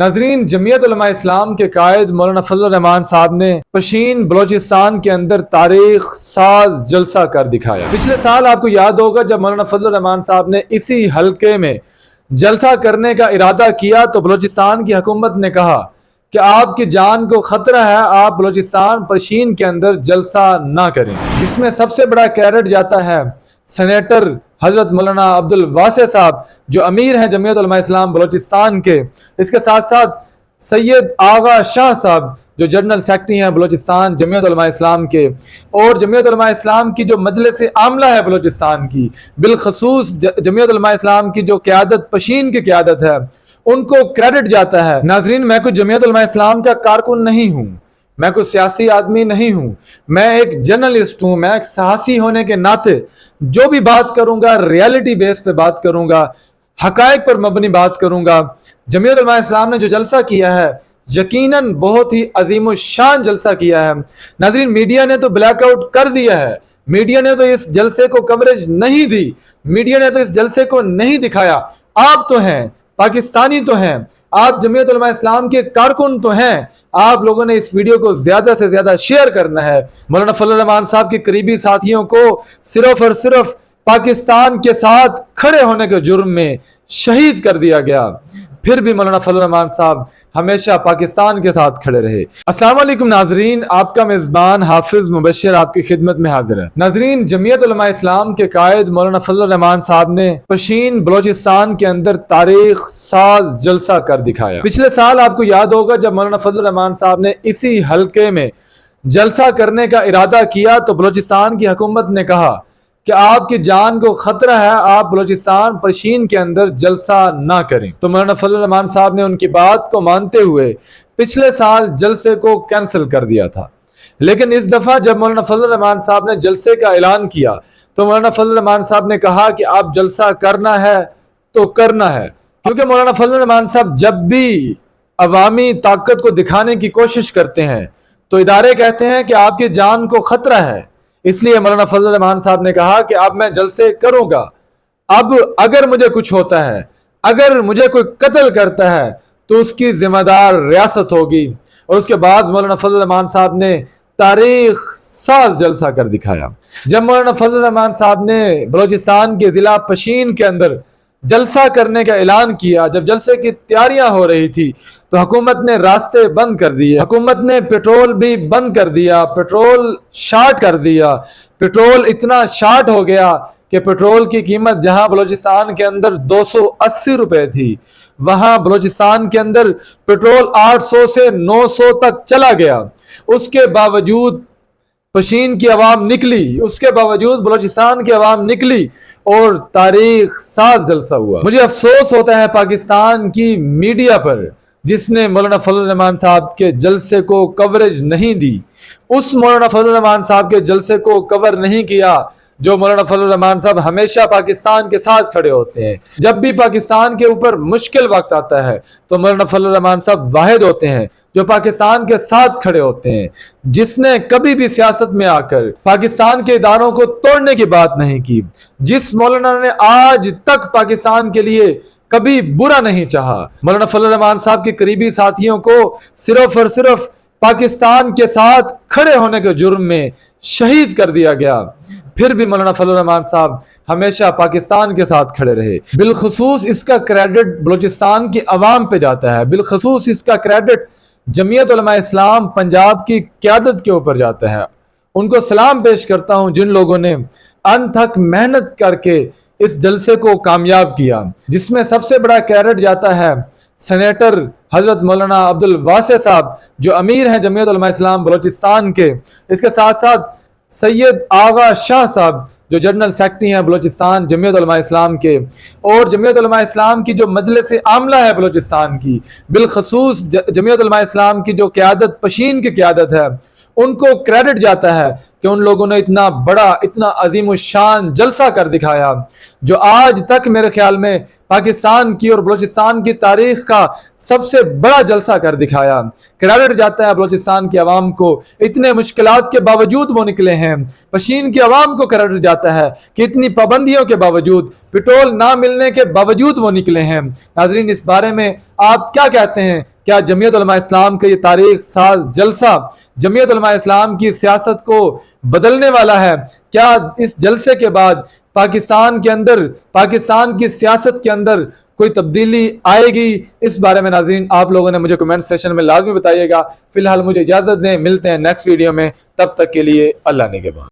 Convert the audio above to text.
नाज़रीन, जमीयत उलमा इस्लाम के कायद मौलाना फजल रहमान साहब ने पशीन बलोचिस्तान के अंदर तारीख साज जलसा कर दिखाया। पिछले साल आपको याद होगा जब मौलाना फजल रहमान साहब ने इसी हल्के में जलसा करने का इरादा किया तो बलोचिस्तान की हुकूमत ने कहा कि आपकी जान को खतरा है, आप बलोचिस्तान पशीन के अंदर जलसा ना करें। इसमें सबसे बड़ा क्रेडिट जाता है सेनेटर हजरत मौलाना अब्दुल वासे साहब जो अमीर हैं जमीयत उलमा इस्लाम बलोचिस्तान के। इसके साथ साथ सैयद आगा शाह साहब जो जनरल सेक्रेटरी हैं बलोचिस्तान जमीयत उलमा इस्लाम के, और जमीयत उलमा इस्लाम की जो मजलिस आमला है बलोचिस्तान की, बिलखसूस जमीयत उलमा इस्लाम की जो क़यादत पशीन की क़यादत है, उनको क्रेडिट जाता है। नाजरीन, मैं कोई जमीयत उलमा इस्लाम का कारकुन नहीं हूँ, मैं कोई सियासी आदमी नहीं हूँ, मैं एक जर्नलिस्ट हूँ। मैं एक सहाफ़ी होने के नाते जो भी बात करूँगा रियलिटी बेस पे बात करूँगा, हकायक पर मबनी बात करूँगा। जमीयत उलमा इस्लाम ने जो जलसा किया है यकीनन बहुत ही अजीम शान जलसा किया है। नाज़रीन, मीडिया ने तो ब्लैकआउट कर दिया है, मीडिया ने तो इस जलसे को कवरेज नहीं दी, मीडिया ने तो इस जलसे को नहीं दिखाया। आप तो हैं, पाकिस्तानी तो हैं, आप जमीयत उलमा इस्लाम के कारकुन तो हैं, आप लोगों ने इस वीडियो को ज्यादा से ज्यादा शेयर करना है। मौलाना फजल रहमान साहब के करीबी साथियों को सिर्फ और सिर्फ पाकिस्तान के साथ खड़े होने के जुर्म में शहीद कर दिया गया, फिर भी मौलाना फजल रहमान साहब हमेशा पाकिस्तान के साथ खड़े रहे। अस्सलाम वालेकुम नाजरीन, आपका मेज़बान हाफिज मुबश्शिर आपकी खिदमत में हाजिर है। नाजरीन, जमीयत उलमा इस्लाम के कायद मौलाना फजल रहमान साहब ने पशीन बलोचिस्तान के अंदर तारीख साज जलसा कर दिखाया। पिछले साल आपको याद होगा जब मौलाना फजल रहमान साहब ने इसी हल्के में जलसा करने का इरादा किया तो बलोचिस्तान की हुकूमत ने कहा कि आपकी जान को खतरा है, आप बलोचिस्तान पशीन के अंदर जलसा ना करें। तो मौलाना फजल रहमान साहब ने उनकी बात को मानते हुए पिछले साल जलसे को कैंसिल कर दिया था। लेकिन इस दफा जब मौलाना फजल रहमान साहब ने जलसे का ऐलान किया तो मौलाना फजल रहमान साहब ने कहा कि आप जलसा करना है तो करना है, क्योंकि मौलाना फजल रहमान साहब जब भी अवामी ताकत को दिखाने की कोशिश करते हैं तो इदारे कहते हैं कि आपकी जान को खतरा है। इसलिए मौलाना फजल रहमान साहब ने कहा कि अब मैं जलसे करूंगा, अब अगर मुझे कुछ होता है, अगर मुझे कोई कत्ल करता है तो उसकी जिम्मेदार रियासत होगी। और उसके बाद मौलाना फजल रहमान साहब ने तारीख साज जलसा कर दिखाया। जब मौलाना फजल रहमान साहब ने बलोचिस्तान के जिला पशीन के अंदर जलसा करने का ऐलान किया, जब जलसे की तैयारियां हो रही थी तो हुकूमत ने रास्ते बंद कर दिए, हुकूमत ने पेट्रोल भी बंद कर दिया, पेट्रोल शार्ट कर दिया। पेट्रोल इतना शार्ट हो गया कि पेट्रोल की कीमत जहां बलोचिस्तान के अंदर 280 रुपए थी, वहां बलोचिस्तान के अंदर पेट्रोल 800 से 900 तक चला गया। उसके बावजूद पशीन की आवाम निकली, उसके बावजूद बलोचिस्तान की आवाम निकली और तारीख साज जलसा हुआ। मुझे अफसोस होता है पाकिस्तान की मीडिया पर जिसने मौलाना फजल रहमान साहब के जलसे को कवरेज नहीं दी, उस मौलाना फजल रहमान साहब के जलसे को कवर नहीं किया जो मौलाना फजल रहमान साहब हमेशा पाकिस्तान के साथ खड़े होते हैं। जब भी पाकिस्तान के ऊपर मुश्किल वक्त आता है तो मौलाना फजल रहमान साहब वाहिद होते हैं जो पाकिस्तान के साथ खड़े होते हैं, जिसने कभी भी सियासत में आकर पाकिस्तान के इदारों को तोड़ने की बात नहीं की, जिस मौलाना ने आज तक पाकिस्तान के लिए कभी बुरा नहीं चाहा। मौलाना फजल रहमान साहब के करीबी साथियों को सिर्फ और सिर्फ पाकिस्तान के साथ खड़े होने के जुर्म में शहीद कर दिया गया, फिर भी मौलाना फजल रहमान साहब हमेशा पाकिस्तान के साथ खड़े रहे। बिलखसूस इसका क्रेडिट बलोचिस्तान की आवाम पे जाता है, बिलखसूस इसका क्रेडिट जमीयत उलमा इस्लाम पंजाब की क़यादत के ऊपर जाता है। उनको सलाम पेश करता हूँ जिन लोगों ने अनथक मेहनत करके इस जलसे को कामयाब किया, जिसमें सबसे बड़ा क्रेडिट जाता है सेनेटर हजरत मौलाना अब्दुल वासे साहब जो अमीर हैं जमीयत उलमा इस्लाम बलोचिस्तान के। इसके साथ साथ सैयद आगा शाह साहब जो जनरल सेक्रेटरी हैं बलोचिस्तान जमीयत उलमा इस्लाम के, और जमीयत उलमा इस्लाम की जो मजलिस आमला है बलोचिस्तान की, बिलखसूस जमीयत उलमा इस्लाम की जो क़यादत पशीन की क़यादत है, उनको क्रेडिट जाता है کہ ان لوگوں نے اتنا بڑا اتنا عظیم الشان جلسہ کر دکھایا جو آج تک میرے خیال میں پاکستان کی اور بلوچستان کی تاریخ کا سب سے بڑا جلسہ کر دکھایا۔ کریڈٹ جاتا ہے بلوچستان کی عوام کو، اتنے مشکلات کے باوجود وہ نکلے ہیں۔ پشین کی عوام کو کریڈٹ جاتا ہے کہ اتنی پابندیوں کے باوجود، پٹرول نہ ملنے کے باوجود وہ نکلے ہیں۔ ناظرین، اس بارے میں آپ کیا کہتے ہیں؟ کیا جمعیت علماء اسلام کا یہ تاریخ ساز جلسہ جمعیت علماء اسلام کی سیاست کو بدلنے والا ہے؟ کیا اس جلسے کے بعد پاکستان کے اندر، پاکستان کی سیاست کے اندر کوئی تبدیلی آئے گی؟ اس بارے میں ناظرین آپ لوگوں نے مجھے کمنٹ سیشن میں لازمی بتائیے گا۔ فی الحال مجھے اجازت دیں، ملتے ہیں نیکسٹ ویڈیو میں، تب تک کے لیے اللہ نگہبان۔